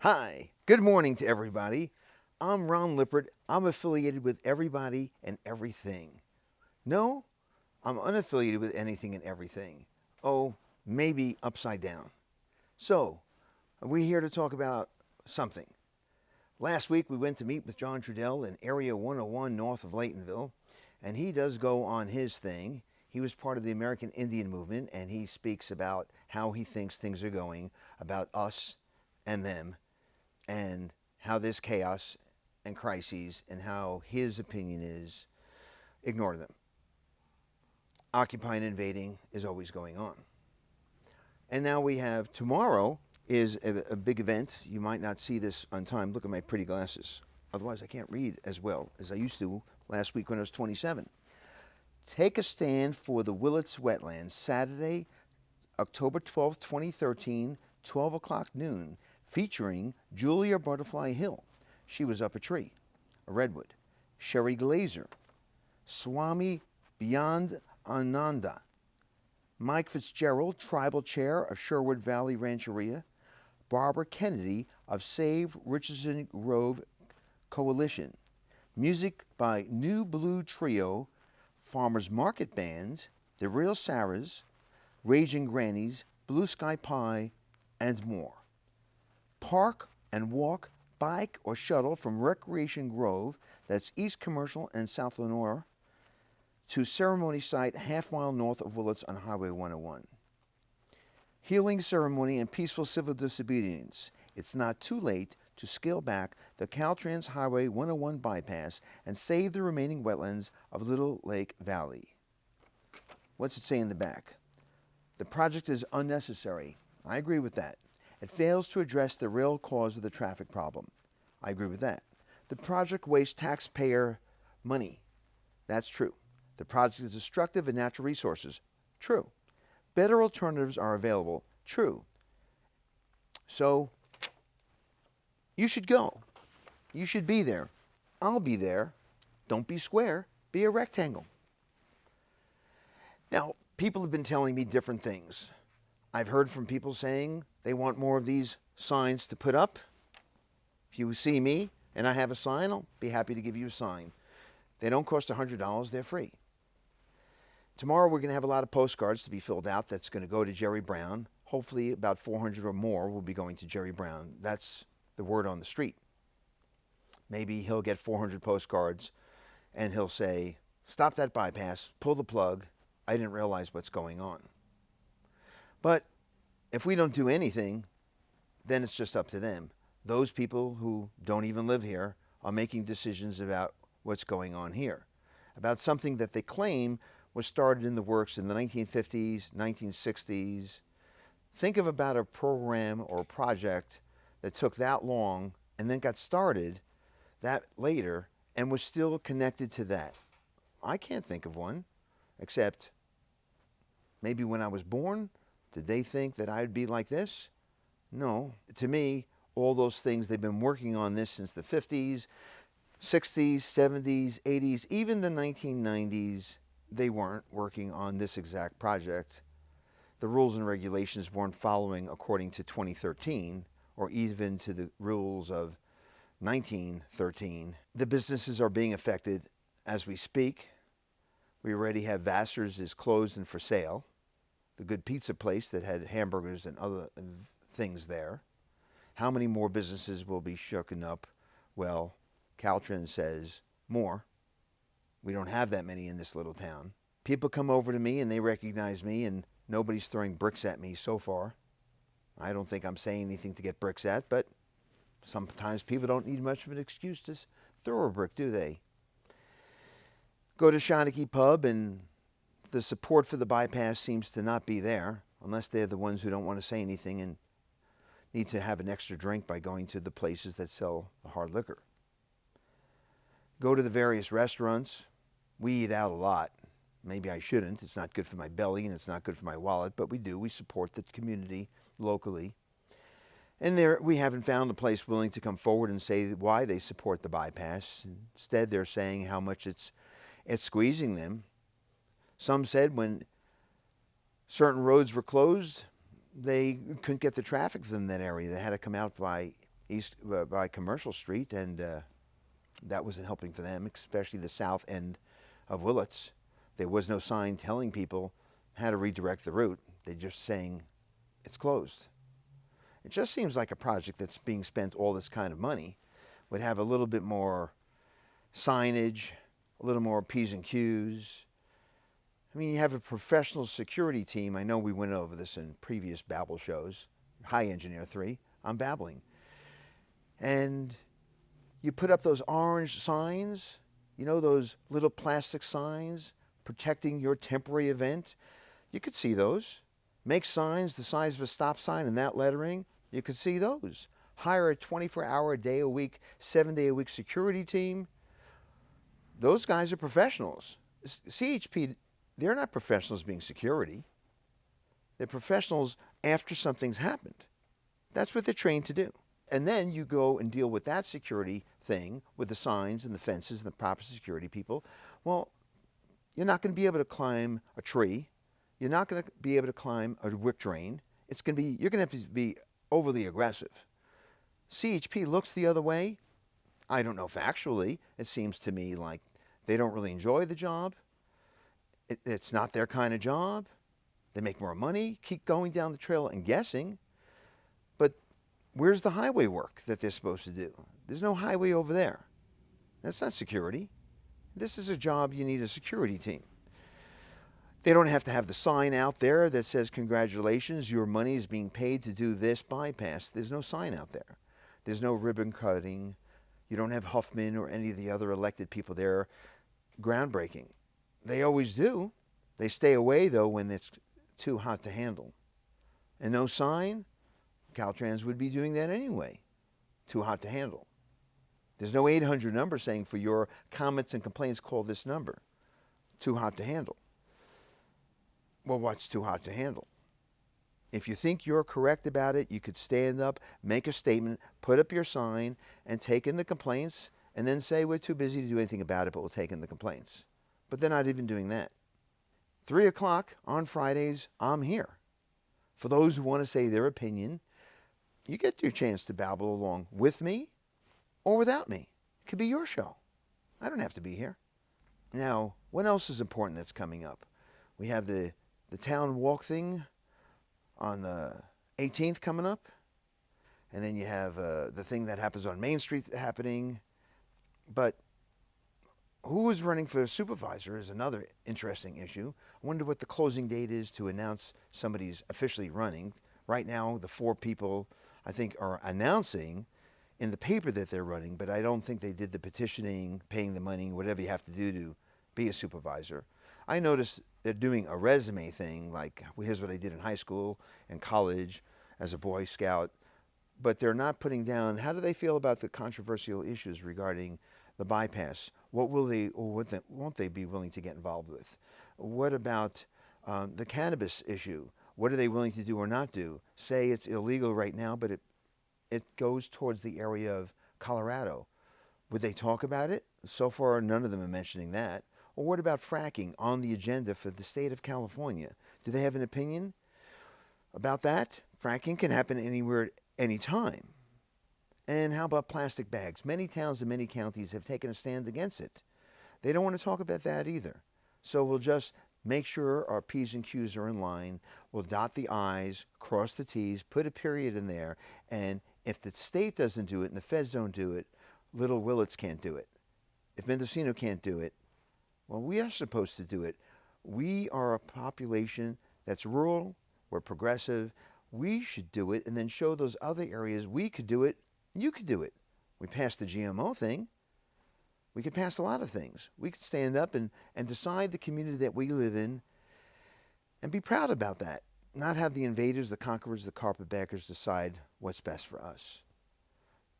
Hi, good morning to everybody. I'm Ron Lippert. I'm affiliated with everybody and everything. No, I'm unaffiliated with anything and everything. Oh, maybe upside down. So, we're here to talk about something. Last week we went to meet with John Trudell in Area 101 north of Laytonville, and he does go on his thing. He was part of the American Indian movement, and he speaks about how he thinks things are going, about us and them, and how there's chaos and crises, and how his opinion is ignore them. Occupying and invading is always going on. And now we have tomorrow is a big event. You might not see this on time. Look at my pretty glasses. Otherwise, I can't read as well as I used to last week when I was 27. Take a stand for the Willetts Wetlands, Saturday, October 12th, 2013, 12 o'clock noon, featuring Julia Butterfly Hill. She was up a tree, a redwood. Sherry Glazer, Swami Beyond Ananda, Mike Fitzgerald, Tribal Chair of Sherwood Valley Rancheria, Barbara Kennedy of Save Richardson Grove Coalition. Music by New Blue Trio, Farmers Market Band, The Real Sarahs, Raging Grannies, Blue Sky Pie, and more. Park and walk, bike, or shuttle from Recreation Grove, that's East Commercial and South Lenore, to ceremony site half-mile north of Willits on Highway 101. Healing ceremony and peaceful civil disobedience. It's not too late to scale back the Caltrans Highway 101 bypass and save the remaining wetlands of Little Lake Valley. What's it say in the back? The project is unnecessary. I agree with that. It fails to address the real cause of the traffic problem. I agree with that. The project wastes taxpayer money. That's true. The project is destructive of natural resources. True. Better alternatives are available. True. So, you should go. You should be there. I'll be there. Don't be square. Be a rectangle. Now, people have been telling me different things. I've heard from people saying they want more of these signs to put up. If you see me and I have a sign, I'll be happy to give you a sign. They don't cost $100. They're free. Tomorrow we're going to have a lot of postcards to be filled out that's going to go to Jerry Brown. Hopefully about 400 or more will be going to Jerry Brown. That's the word on the street. Maybe he'll get 400 postcards and he'll say, stop that bypass, pull the plug. I didn't realize what's going on. But if we don't do anything, then it's just up to them. Those people who don't even live here are making decisions about what's going on here, about something that they claim was started in the works in the 1950s, 1960s. Think of about a program or a project that took that long and then got started that later and was still connected to that. I can't think of one, except maybe when I was born. Did they think that I'd be like this? No. To me, all those things, they've been working on this since the 50s, 60s, 70s, 80s, even the 1990s, they weren't working on this exact project. The rules and regulations weren't following according to 2013 or even to the rules of 1913. The businesses are being affected as we speak. We already have Vassar's is closed and for sale. The good pizza place that had hamburgers and other things there. How many more businesses will be shooken up? Well, Caltrans says more. We don't have that many in this little town. People come over to me and they recognize me, and nobody's throwing bricks at me so far. I don't think I'm saying anything to get bricks at, but sometimes people don't need much of an excuse to throw a brick, do they? Go to Shawnee Pub and the support for the bypass seems to not be there, unless they're the ones who don't want to say anything and need to have an extra drink by going to the places that sell the hard liquor. Go to the various restaurants. We eat out a lot. Maybe I shouldn't. It's not good for my belly and it's not good for my wallet, but we do. We support the community locally. And there, we haven't found a place willing to come forward and say why they support the bypass. Instead, they're saying how much it's squeezing them. Some said when certain roads were closed, they couldn't get the traffic from that area. They had to come out by east by Commercial Street, and that wasn't helping for them, especially the south end of Willits. There was no sign telling people how to redirect the route. They're just saying it's closed. It just seems like a project that's being spent all this kind of money would have a little bit more signage, a little more P's and Q's. I mean, you have a professional security team. I know we went over this in previous Babble shows. Hi, Engineer 3. I'm babbling. And you put up those orange signs, you know, those little plastic signs protecting your temporary event. You could see those. Make signs the size of a stop sign and that lettering. You could see those. Hire a 24-hour a day a week, 7-day a week security team. Those guys are professionals. CHP, they're not professionals being security. They're professionals after something's happened. That's what they're trained to do. And then you go and deal with that security thing with the signs and the fences and the proper security people. Well, you're not going to be able to climb a tree. You're not going to be able to climb a wick drain. You're going to have to be overly aggressive. CHP looks the other way. I don't know factually. It seems to me like they don't really enjoy the job. It's not their kind of job. They make more money, keep going down the trail and guessing. But where's the highway work that they're supposed to do? There's no highway over there. That's not security. This is a job you need a security team. They don't have to have the sign out there that says, congratulations, your money is being paid to do this bypass. There's no sign out there. There's no ribbon cutting. You don't have Huffman or any of the other elected people there groundbreaking. They always do. They stay away, though, when it's too hot to handle. And no sign, Caltrans would be doing that anyway. Too hot to handle. There's no 800 number saying for your comments and complaints, call this number. Too hot to handle. Well, what's too hot to handle? If you think you're correct about it, you could stand up, make a statement, put up your sign, and take in the complaints, and then say we're too busy to do anything about it, but we'll take in the complaints. But they're not even doing that. 3 o'clock on Fridays, I'm here. For those who want to say their opinion, you get your chance to babble along with me or without me. It could be your show. I don't have to be here. Now, what else is important that's coming up? We have the town walk thing on the 18th coming up. And then you have the thing that happens on Main Street happening. But who is running for supervisor is another interesting issue. I wonder what the closing date is to announce somebody's officially running. Right now, the 4 people, I think, are announcing in the paper that they're running, but I don't think they did the petitioning, paying the money, whatever you have to do to be a supervisor. I noticed they're doing a resume thing, like here's what I did in high school and college as a Boy Scout, but they're not putting down how do they feel about the controversial issues regarding the bypass. What will they or won't they be willing to get involved with? What about the cannabis issue? What are they willing to do or not do? Say it's illegal right now, but it goes towards the area of Colorado. Would they talk about it? So far, none of them are mentioning that. Or what about fracking on the agenda for the state of California? Do they have an opinion about that? Fracking can happen anywhere, anytime. And how about plastic bags? Many towns and many counties have taken a stand against it. They don't want to talk about that either. So we'll just make sure our P's and Q's are in line. We'll dot the I's, cross the T's, put a period in there. And if the state doesn't do it and the feds don't do it, little Willits can't do it. If Mendocino can't do it, well, we are supposed to do it. We are a population that's rural, we're progressive. We should do it and then show those other areas we could do it, you could do it. We passed the GMO thing. We could pass a lot of things. We could stand up and decide the community that we live in and be proud about that. Not have the invaders, the conquerors, the carpetbaggers decide what's best for us.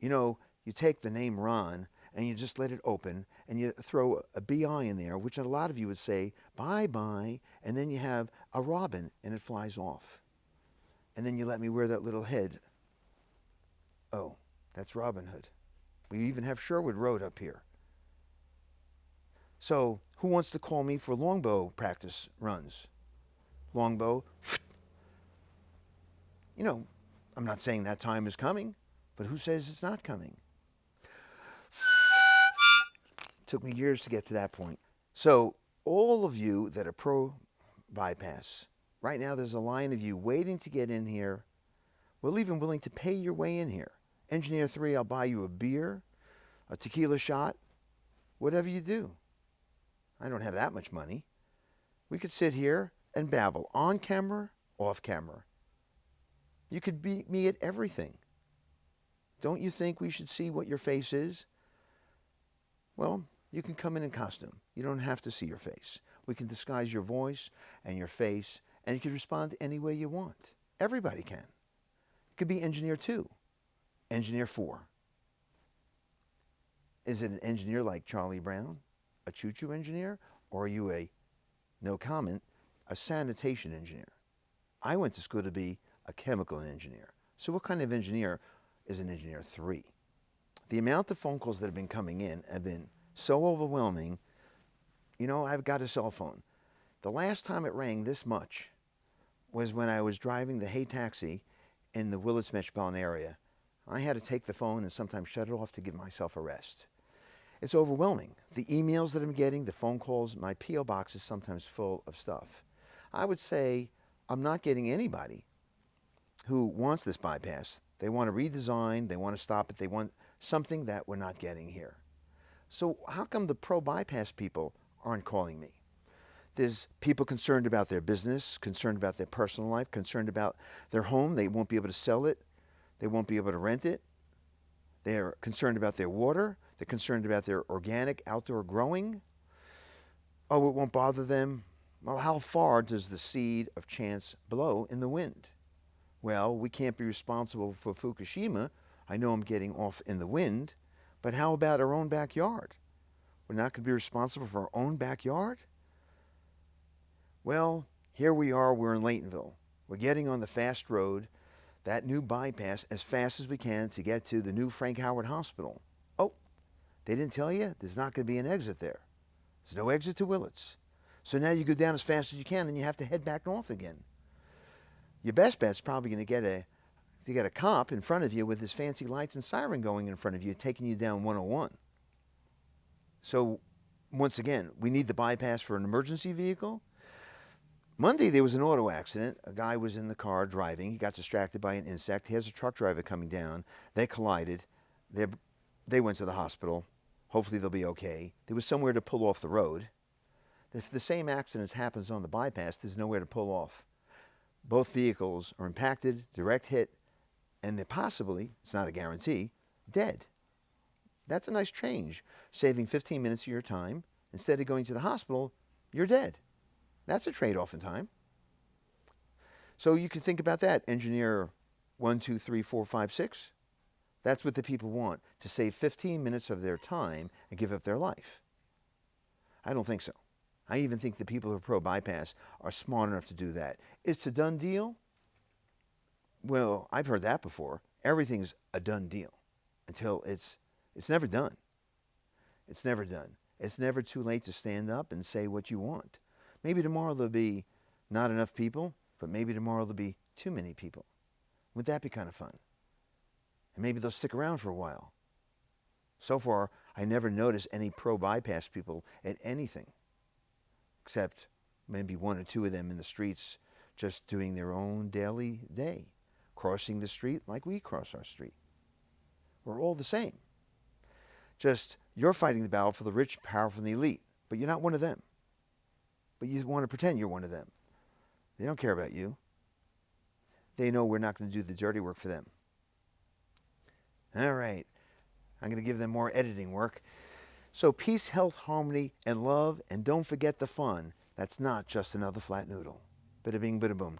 You know, you take the name Ron and you just let it open and you throw a BI in there, which a lot of you would say, bye-bye, and then you have a robin and it flies off. And then you let me wear that little head. Oh, that's Robin Hood. We even have Sherwood Road up here. So who wants to call me for longbow practice runs? Longbow. You know, I'm not saying that time is coming. But who says it's not coming? Took me years to get to that point. So all of you that are pro bypass, right now there's a line of you waiting to get in here. We're even willing to pay your way in here. Engineer 3, I'll buy you a beer, a tequila shot, whatever you do. I don't have that much money. We could sit here and babble on camera, off camera. You could beat me at everything. Don't you think we should see what your face is? Well, you can come in costume. You don't have to see your face. We can disguise your voice and your face, and you can respond any way you want. Everybody can. It could be engineer 2, engineer 4. Is it an engineer like Charlie Brown, a choo-choo engineer, or are you a, no comment, a sanitation engineer? I went to school to be a chemical engineer. So what kind of engineer is an engineer 3? The amount of phone calls that have been coming in have been so overwhelming. You know, I've got a cell phone. The last time it rang this much was when I was driving the Hay Taxi in the Willits metropolitan area. I had to take the phone and sometimes shut it off to give myself a rest. It's overwhelming. The emails that I'm getting, the phone calls, my P.O. box is sometimes full of stuff. I would say I'm not getting anybody who wants this bypass. They want to redesign, they want to stop it, they want something that we're not getting here. So how come the pro-bypass people aren't calling me? There's people concerned about their business, concerned about their personal life, concerned about their home. They won't be able to sell it. They won't be able to rent it. They're concerned about their water. They're concerned about their organic outdoor growing. Oh, it won't bother them. Well, how far does the seed of chance blow in the wind? Well, we can't be responsible for Fukushima. I know I'm getting off in the wind, but how about our own backyard? We're not going to be responsible for our own backyard? Well, here we are, we're in Laytonville. We're getting on the fast road, that new bypass, as fast as we can to get to the new Frank Howard Hospital. Oh, they didn't tell you? There's not going to be an exit there. There's no exit to Willits. So now you go down as fast as you can and you have to head back north again. Your best bet's probably going to get a cop in front of you with his fancy lights and siren going in front of you, taking you down 101. So, once again, we need the bypass for an emergency vehicle. Monday, there was an auto accident. A guy was in the car driving. He got distracted by an insect. Here's a truck driver coming down. They collided. They went to the hospital. Hopefully, they'll be okay. There was somewhere to pull off the road. If the same accident happens on the bypass, there's nowhere to pull off. Both vehicles are impacted, direct hit, and they're possibly, it's not a guarantee, dead. That's a nice change. Saving 15 minutes of your time. Instead of going to the hospital, you're dead. That's a trade-off in time. So you can think about that. Engineer 1, 2, 3, 4, 5, 6. That's what the people want, to save 15 minutes of their time and give up their life. I don't think so. I even think the people who are pro-bypass are smart enough to do that. It's a done deal? Well, I've heard that before. Everything's a done deal until it's never done. It's never done. It's never too late to stand up and say what you want. Maybe tomorrow there'll be not enough people, but maybe tomorrow there'll be too many people. Wouldn't that be kind of fun? And maybe they'll stick around for a while. So far, I never noticed any pro-bypass people at anything, except maybe 1 or 2 of them in the streets just doing their own daily day, crossing the street like we cross our street. We're all the same. Just you're fighting the battle for the rich, powerful, and the elite, but you're not one of them. But you want to pretend you're one of them. They don't care about you. They know we're not going to do the dirty work for them. All right. I'm going to give them more editing work. So peace, health, harmony, and love, and don't forget the fun. That's not just another flat noodle. Bada bing, bada boom.